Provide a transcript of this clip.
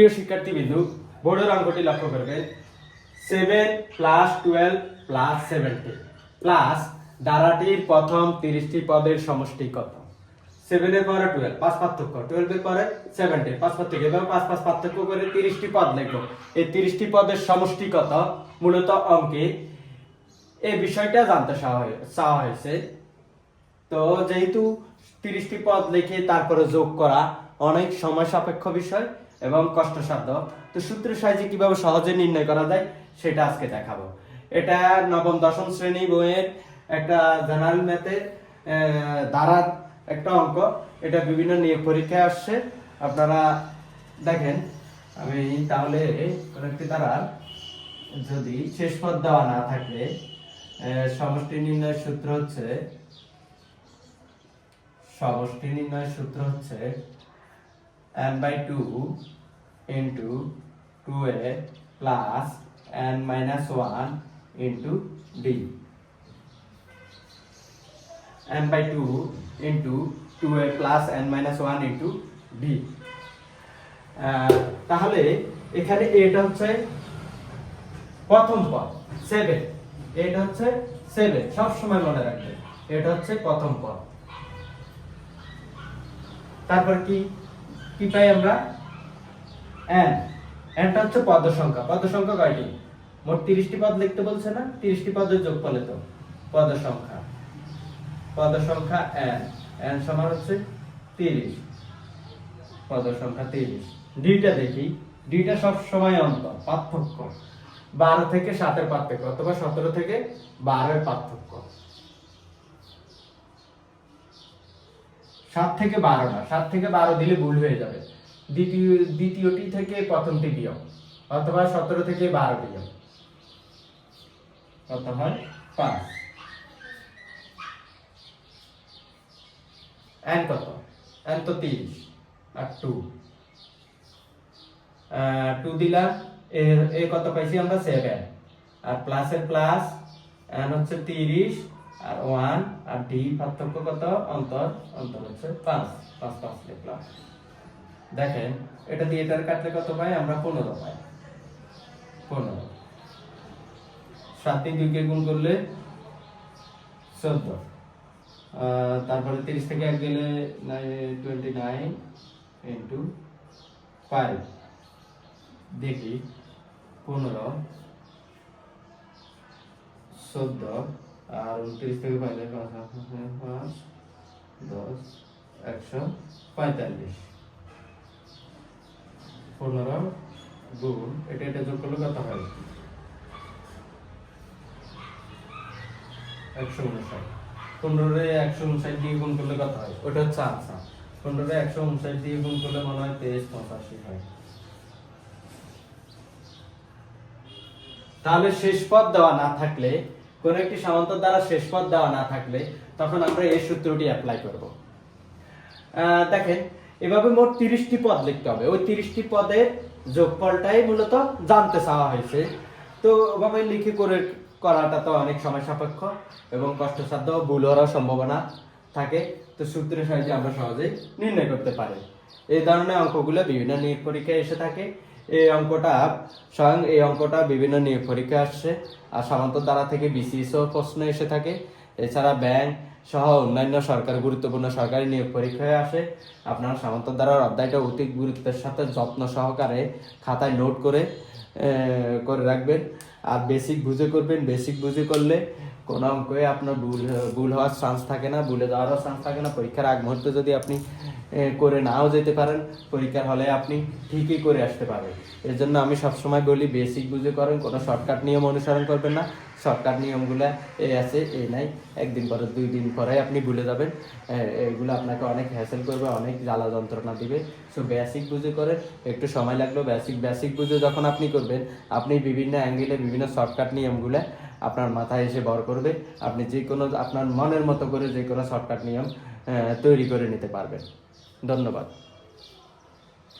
প্রিয় শিক্ষার্থীবৃন্দ, বোর্ডের অঙ্কটি লক্ষ্য করবেন। 7 প্লাস 12 প্লাস 70 প্লাস ধারাটির প্রথম 30টি পদের সমষ্টি কত? 7 এর পরে 12 পাঁচ পার্থক্য, 12 এর পরে 70 পাঁচ পার্থক্য, এভাবে পাঁচ পাঁচ পার্থক্য করে 30টি পদ লিখব। এই 30টি পদের সমষ্টি কত মূলত অঙ্কে এই বিষয়টা জানতে চাওয়া হয়েছে। তো যেহেতু 30টি পদ লিখে তারপরে যোগ করা অনেক সময় সাপেক্ষ বিষয় এবং কষ্টসাধ্য, তো সূত্রের সাহায্যে কিভাবে সহজে নির্ণয় করা যায় সেটা আজকে দেখাবো। এটা নবম দশম শ্রেণী বইয়ের একটা জেনারেল ম্যাথের ধারার একটা অঙ্ক। এটা বিভিন্ন নিয়োগ পরীক্ষায় আসছে, আপনারা দেখেন। আমি তাহলে কোন একটি ধারার যদি শেষ পদ দেওয়া না থাকলে সমষ্টি নির্ণয়ের সূত্র হচ্ছে n/2 into 2a plus n-1 into d, n/2 into 2a plus n-1 into d। তাহলে এখানে এটা হচ্ছে প্রথম পদ 7, এটা হচ্ছে 7, সব সময় মনে রাখবেন এটা হচ্ছে প্রথম পদ। তারপর কি পাই আমরা? n, nটা হচ্ছে পদ সংখ্যা। পদ সংখ্যা কয়টি? মোট 30টি পদ লিখতে বলছে না, 30টি পদের যোগফলে তো পদ সংখ্যা n সমান হচ্ছে 30, পদ সংখ্যা 30। ডিটা দেখি, ডিটা সব সময় অন্তর পার্থক্য, 12 থেকে 7 এর পার্থক্য অথবা 17 থেকে 12 এর পার্থক্য। 7 থেকে 12 না, 7 থেকে 12 দিলে ভুল হয়ে যাবে। দ্বিতীয়টি থেকে প্রথমটি বিয়োগ, অথবা 17 থেকে 12 বিয়োগ, কত হয়? 5। n কত? n তো 30 আর 2 দিলা, এ কত পাইছি আমরা? 7। আর প্লাসের প্লাস, n হচ্ছে 30 আর 1 আর d পার্থক্য কত? অন্তর হচ্ছে 5 লিখলাম। দেখেন এটা দিয়ে এটার কাটলে কত পাই আমরা? 15 পাই। 15 7 দিয়ে 2 কে গুণ করলে 14, তারপরে 30 থেকে 1 গেলে 29 into 5। দেখি 15 14 আর 29 থেকে পাইলে 5 10 145। 15 গুণ এটা যোগ করলে কত হয়? 159। 15 এ 159 দিয়ে গুণ করলে কত হয়? ওটা হচ্ছে আনসার। 15 এ 159 দিয়ে গুণ করলে মনে হয় 2385 হয়। তাহলে শেষ পদ দেওয়া না থাকলে, কোন একটি সমান্তর দ্বারা শেষ পদ দেওয়া না থাকলে, তখন আমরা এই সূত্রটি অ্যাপ্লাই করব। দেখেন এভাবে মোট 30টি পদ লিখতে হবে। ওই 30টি পদের যোগফলটাই মূলত জানতে চাওয়া হয়েছে। তো ওভাবে লিখে করাটা তো অনেক সময় সাপেক্ষ এবং কষ্টসাধ্য, ভুল হওয়ার সম্ভাবনা থাকে। তো সূত্রের সাহায্যে আমরা সহজেই নির্ণয় করতে পারি। এই ধরনের অঙ্কগুলো বিভিন্ন নিয়োগ পরীক্ষায় এসে থাকে। এই অঙ্কটা বিভিন্ন নিয়োগ পরীক্ষায় আসছে। আর সমান্তর দ্বারা থেকে BCS প্রশ্ন এসে থাকে। এছাড়া ব্যাংক সহ অন্যান্য গুরুত্বপূর্ণ সরকারি নিয়োগ পরীক্ষায় আসে। আপনারা সমান্তর দ্বারার অধ্যায়টা অতি গুরুত্বের সাথে যত্ন সহকারে খাতায় নোট করে রাখবেন। আর বেসিক বুঝে করবেন। বেসিক বুঝে করলে কোনো অঙ্কে আপনার ভুল হওয়ার চান্স থাকে না, ভুলে যাওয়ারও চান্স থাকে না। পরীক্ষার আগ মুহূর্তে যদি আপনি করে নাও যেতে পারেন, পরীক্ষার হলে আপনি ঠিকই করে আসতে পারবেন। এর জন্য আমি সবসময় বলি বেসিক বুঝে করেন, কোনো শর্টকাট নিয়ম অনুসরণ করবেন না। শর্টকাট নিয়মগুলো এই আছে এই নাই, একদিন পরে 2 দিন পরে আপনি ভুলে যাবেন। এগুলো আপনাকে অনেক হ্যাসেল করবে, অনেক জ্বালা যন্ত্রণা দিবে। সো বেসিক বুঝে করেন, একটু সময় লাগলো। বেসিক বুঝে যখন আপনি করবেন, আপনি বিভিন্ন অ্যাঙ্গেলে বিভিন্ন শর্টকাট নিয়মগুলো আপনার মাথায় এসে ভর করবে। আপনি যে কোনো আপনার মনের মতো করে যে কোনো শর্টকাট নিয়ম তৈরি করে নিতে পারবেন। ধন্যবাদ।